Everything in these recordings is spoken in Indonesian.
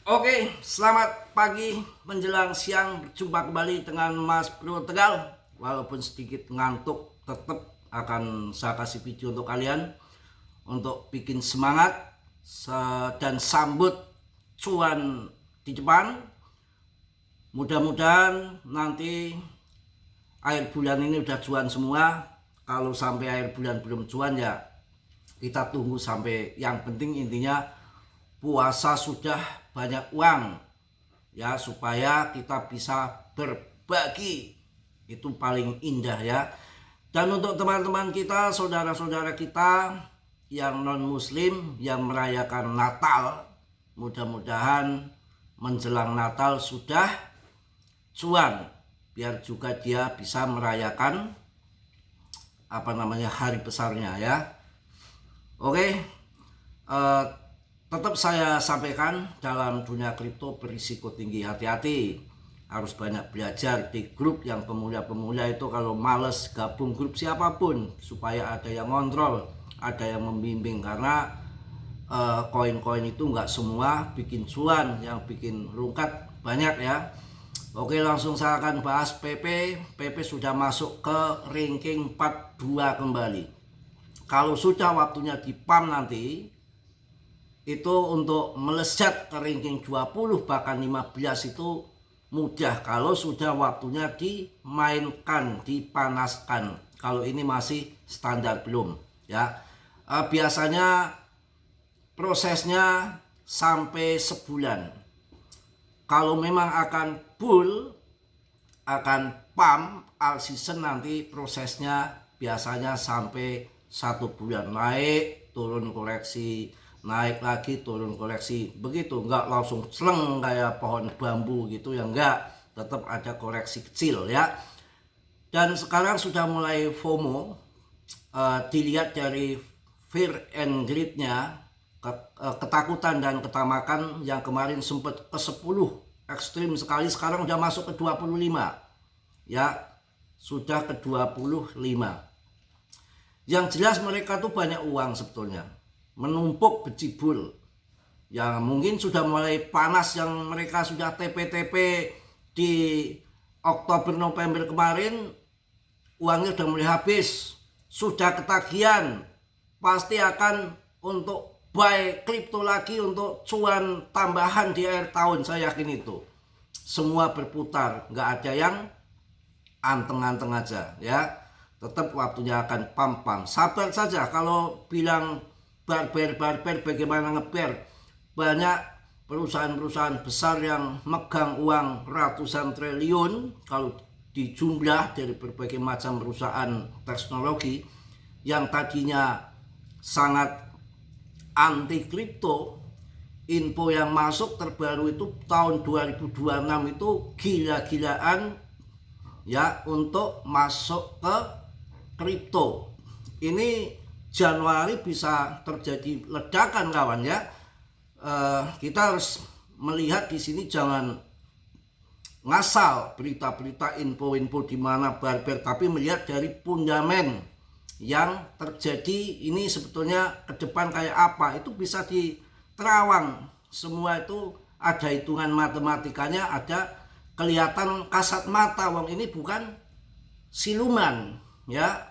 Oke, selamat pagi menjelang siang, berjumpa kembali dengan Mas Bro Tegal. Walaupun sedikit ngantuk, tetap akan saya kasih video untuk kalian untuk bikin semangat dan sambut cuan di depan. Mudah-mudahan nanti akhir bulan ini udah cuan semua. Kalau sampai akhir bulan belum cuan ya kita tunggu sampai, yang penting intinya puasa sudah banyak uang ya, supaya kita bisa berbagi, itu paling indah ya. Dan untuk teman-teman kita, saudara-saudara kita yang non muslim yang merayakan Natal, mudah-mudahan menjelang Natal sudah cuan, biar juga dia bisa merayakan hari besarnya ya. Oke, tetap saya sampaikan, dalam dunia kripto berisiko tinggi, hati-hati, harus banyak belajar di grup yang pemula-pemula itu. Kalau males gabung grup siapapun, supaya ada yang ngontrol, ada yang membimbing, karena koin-koin itu nggak semua bikin cuan, yang bikin rungkat banyak ya. Oke, langsung saya akan bahas PP. PP sudah masuk ke ranking 42 kembali. Kalau sudah waktunya di pump nanti, itu untuk melesat ke ranking 20 bahkan 15 itu mudah kalau sudah waktunya dimainkan, dipanaskan. Kalau ini masih standar belum ya. Biasanya prosesnya sampai sebulan. Kalau memang akan bull, akan pump all season, nanti prosesnya biasanya sampai 1 bulan, naik turun koreksi, naik lagi turun koreksi, begitu, nggak langsung seleng kayak pohon bambu gitu ya, enggak, tetap ada koreksi kecil ya. Dan sekarang sudah mulai FOMO, dilihat dari fear and greed-nya, ketakutan dan ketamakan yang kemarin sempat ke 10 ekstrim sekali, sekarang udah masuk ke 25 ya, sudah ke 25. Yang jelas mereka tuh banyak uang sebetulnya, menumpuk bejibul ya. Mungkin sudah mulai panas, yang mereka sudah TP-TP di Oktober November kemarin, uangnya sudah mulai habis, sudah ketagihan, pasti akan untuk buy kripto lagi untuk cuan tambahan di akhir tahun. Saya yakin itu semua berputar, nggak ada yang anteng-anteng aja ya. Tetap waktunya akan pam-pam. Sabar saja. Kalau bilang barber, bagaimana ngeber? Banyak perusahaan-perusahaan besar yang megang uang ratusan triliun kalau dijumlah dari berbagai macam perusahaan teknologi, yang tadinya sangat anti kripto. Info yang masuk terbaru itu tahun 2026 itu gila-gilaan ya untuk masuk ke kripto. Ini Januari bisa terjadi ledakan kawan ya. Kita harus melihat di sini, jangan ngasal berita-berita, info-info di mana barber, tapi melihat dari fundament yang terjadi ini sebetulnya ke depan kayak apa. Itu bisa diterawang semua, itu ada hitungan matematikanya, ada kelihatan kasat mata. Wong ini bukan siluman ya,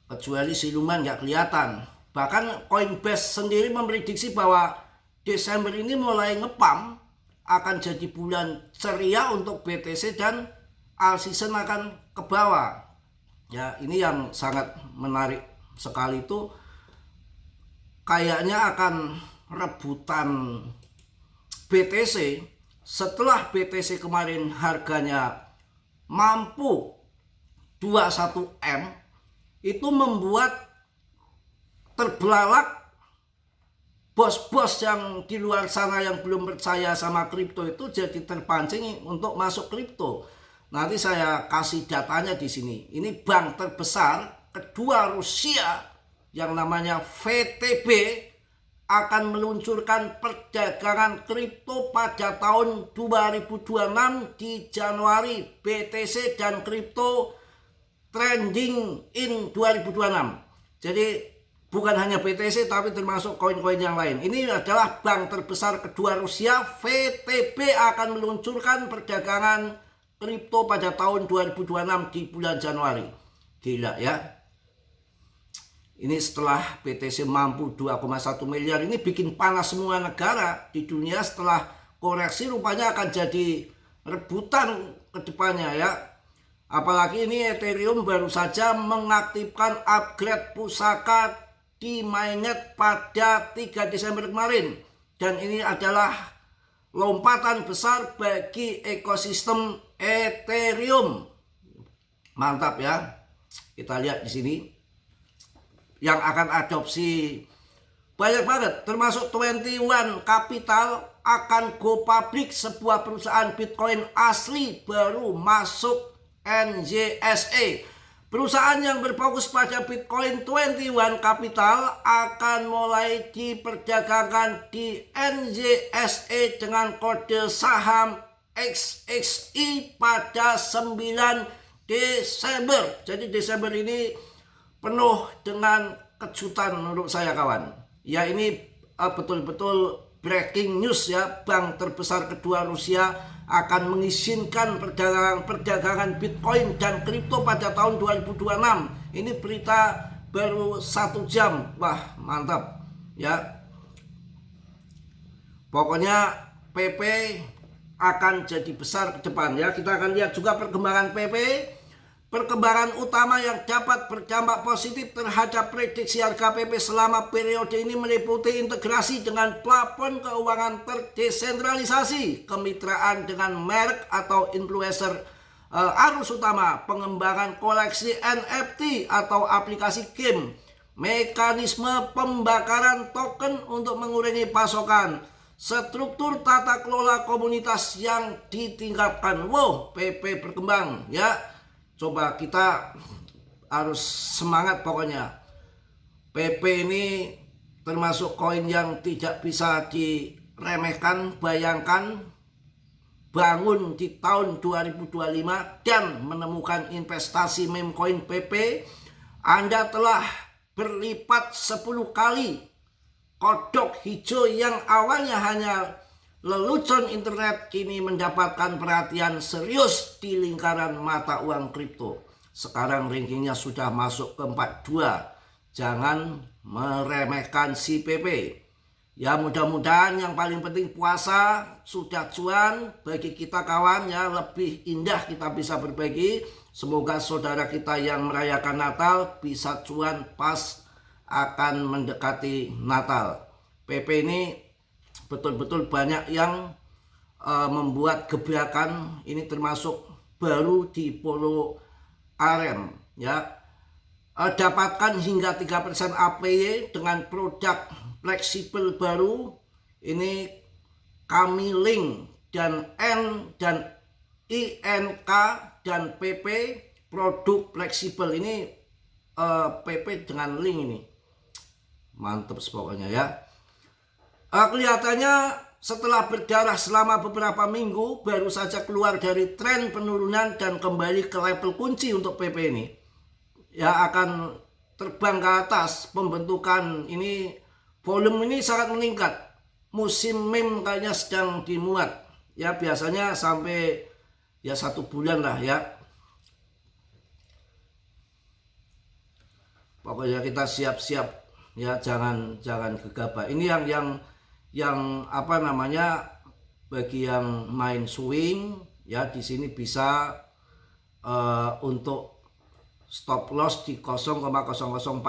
kecuali siluman nggak kelihatan. Bahkan Coinbase sendiri memprediksi bahwa Desember ini mulai ngepam, akan jadi bulan ceria untuk BTC dan all season akan ke bawah ya. Ini yang sangat menarik sekali, itu kayaknya akan rebutan BTC. Setelah BTC kemarin harganya mampu 21 M, itu membuat terbelalak bos-bos yang di luar sana yang belum percaya sama kripto, itu jadi terpancing untuk masuk kripto. Nanti saya kasih datanya di sini. Ini bank terbesar kedua Rusia yang namanya VTB akan meluncurkan perdagangan kripto pada tahun 2026 di Januari. BTC dan kripto trending in 2026. Jadi bukan hanya BTC tapi termasuk koin-koin yang lain. Ini adalah bank terbesar kedua Rusia. VTB akan meluncurkan perdagangan kripto pada tahun 2026 di bulan Januari. Gila ya. Ini setelah BTC mampu 2,1 miliar, ini bikin panas semua negara di dunia. Setelah koreksi rupanya akan jadi rebutan ke depannya ya. Apalagi ini Ethereum baru saja mengaktifkan upgrade pusaka di mainnet pada 3 Desember kemarin. Dan ini adalah lompatan besar bagi ekosistem Ethereum. Mantap ya. Kita lihat di sini yang akan adopsi banyak banget, termasuk 21 Capital akan go public, sebuah perusahaan Bitcoin asli baru masuk NYSE. Perusahaan yang berfokus pada Bitcoin, 21 Capital, akan mulai diperdagangkan di NYSE dengan kode saham XXI pada 9 Desember. Jadi Desember ini penuh dengan kejutan menurut saya kawan. Ya ini betul-betul breaking news ya. Bank terbesar kedua Rusia akan mengizinkan perdagangan Bitcoin dan kripto pada tahun 2026. Ini berita baru 1 jam. Wah mantap ya. Pokoknya PP akan jadi besar ke depan ya. Kita akan lihat juga perkembangan PP. Perkembangan utama yang dapat berdampak positif terhadap prediksi harga PP selama periode ini meliputi integrasi dengan plafon keuangan terdesentralisasi, kemitraan dengan merek atau influencer arus utama, pengembangan koleksi NFT atau aplikasi game, mekanisme pembakaran token untuk mengurangi pasokan, struktur tata kelola komunitas yang ditingkatkan. Wow, PP berkembang ya. Coba kita harus semangat pokoknya. PP ini termasuk koin yang tidak bisa diremehkan. Bayangkan bangun di tahun 2025 dan menemukan investasi meme coin PP, Anda telah berlipat 10 kali. Kodok hijau yang awalnya hanya lelucon internet kini mendapatkan perhatian serius di lingkaran mata uang kripto. Sekarang rankingnya sudah masuk ke 42. Jangan meremehkan si PP. Ya mudah-mudahan yang paling penting puasa sudah cuan bagi kita kawan ya. Lebih indah kita bisa berbagi. Semoga saudara kita yang merayakan Natal bisa cuan pas akan mendekati Natal. PP ini betul-betul banyak yang membuat gebrakan. Ini termasuk baru di Polo Arem ya. Dapatkan hingga 3% APY dengan produk fleksibel baru. Ini kami link dan N dan INK dan PP produk fleksibel ini PP dengan link ini. Mantap pokoknya ya. Kelihatannya setelah berdarah selama beberapa minggu baru saja keluar dari tren penurunan dan kembali ke level kunci untuk PP ini. Ya akan terbang ke atas. Pembentukan ini, volume ini sangat meningkat. Musim meme kayaknya sedang dimuat. Ya biasanya sampai ya 1 bulan lah ya. Pokoknya kita siap-siap ya, jangan gegabah. Ini yang apa namanya, bagi yang main swing ya, di sini bisa untuk stop loss di 0,0048,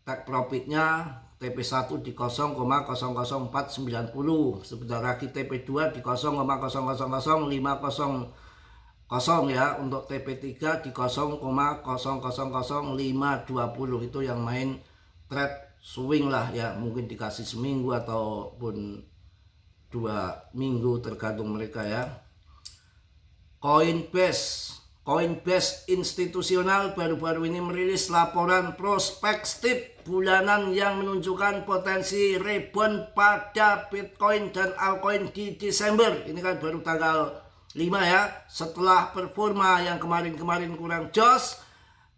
take profitnya TP1 di 0,00490, sebentar lagi TP2 di 0,000500 ya, untuk TP3 di 0,000520. Itu yang main trade swing lah ya, mungkin dikasih seminggu ataupun 2 minggu tergantung mereka ya. Coinbase institusional baru-baru ini merilis laporan prospektif bulanan yang menunjukkan potensi rebound pada Bitcoin dan altcoin di Desember. Ini kan baru tanggal 5 ya, setelah performa yang kemarin-kemarin kurang jos.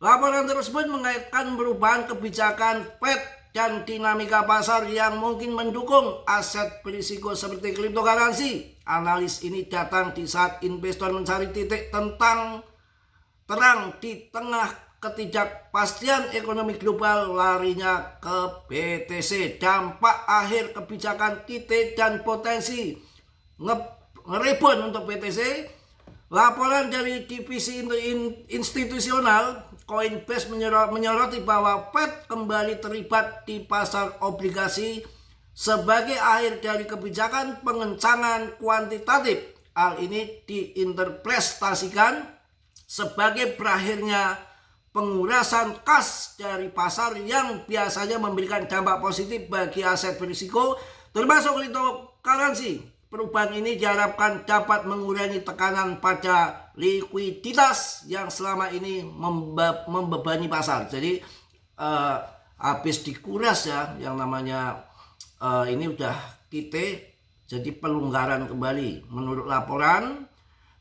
Laporan tersebut mengaitkan perubahan kebijakan Fed dan dinamika pasar yang mungkin mendukung aset berisiko seperti cryptocurrency. Analis ini datang di saat investor mencari titik terang di tengah ketidakpastian ekonomi global larinya ke BTC. Dampak akhir kebijakan QT dan potensi ngeribon untuk BTC. Laporan dari divisi institusional Coinbase menyoroti bahwa Fed kembali terlibat di pasar obligasi sebagai akhir dari kebijakan pengencangan kuantitatif. Hal ini diinterpretasikan sebagai berakhirnya pengurasan kas dari pasar yang biasanya memberikan dampak positif bagi aset berisiko termasuk cryptocurrency. Perubahan ini diharapkan dapat mengurangi tekanan pada likuiditas yang selama ini membebani pasar. Jadi habis dikuras ya, yang namanya ini udah kita jadi pelonggaran kembali. Menurut laporan,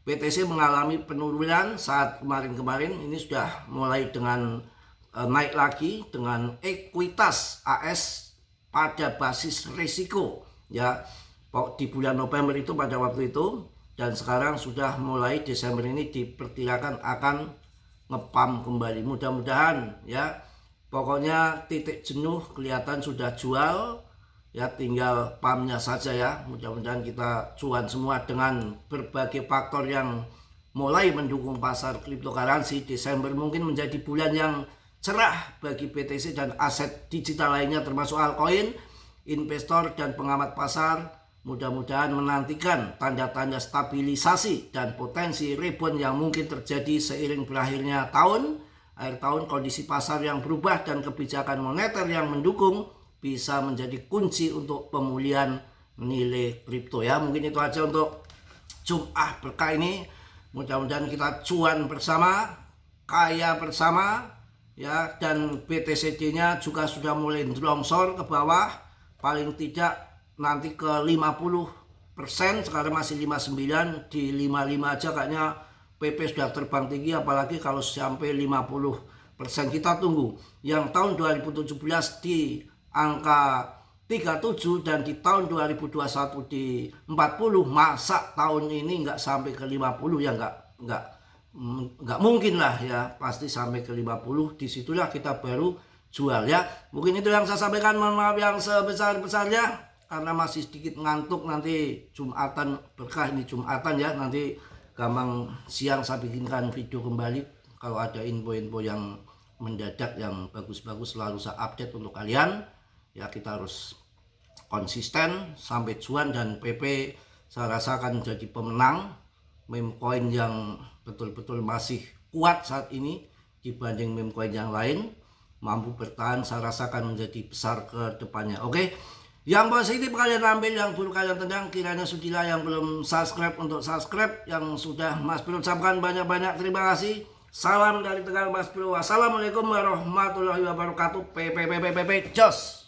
BTC mengalami penurunan saat kemarin ini sudah mulai dengan naik lagi dengan ekuitas AS pada basis risiko ya. Di bulan November itu pada waktu itu, dan sekarang sudah mulai Desember ini diperkirakan akan ngepam kembali. Mudah-mudahan ya, pokoknya titik jenuh kelihatan sudah jual ya, tinggal pamnya saja ya. Mudah-mudahan kita cuan semua dengan berbagai faktor yang mulai mendukung pasar cryptocurrency. Desember mungkin menjadi bulan yang cerah bagi BTC dan aset digital lainnya termasuk altcoin. Investor dan pengamat pasar mudah-mudahan menantikan tanda-tanda stabilisasi dan potensi rebound yang mungkin terjadi seiring berakhirnya akhir tahun. Kondisi pasar yang berubah dan kebijakan moneter yang mendukung bisa menjadi kunci untuk pemulihan nilai kripto ya. Mungkin itu aja untuk Jumat berkah ini. Mudah-mudahan kita cuan bersama, kaya bersama ya, dan BTCD-nya juga sudah mulai longsor ke bawah, paling tidak nanti ke 50%, sekarang masih 59, di 55 aja kayaknya PP sudah terbang tinggi, apalagi kalau sampai 50%. Kita tunggu yang tahun 2017 di angka 37 dan di tahun 2021 di 40. Masa tahun ini nggak sampai ke 50 ya, nggak mungkin lah ya, pasti sampai ke 50. Disitulah kita baru jual ya. Mungkin itu yang saya sampaikan, mohon maaf yang sebesar-besarnya karena masih sedikit ngantuk. Nanti Jumatan berkah ini, Jumatan ya, nanti gampang siang saya bikinkan video kembali kalau ada info-info yang mendadak yang bagus-bagus, selalu saya update untuk kalian ya. Kita harus konsisten sampai cuan, dan PP saya rasakan jadi pemenang meme coin yang betul-betul masih kuat saat ini dibanding meme coin yang lain, mampu bertahan, saya rasakan menjadi besar ke depannya. Oke. Yang positif kalian ambil, yang buruk kalian tendang. Kiranya sudilah yang belum subscribe untuk subscribe, yang sudah Mas Bro ucapkan banyak-banyak terima kasih. Salam dari Tegal Mas Bro. Wassalamualaikum warahmatullahi wabarakatuh. PPPPPP Jos.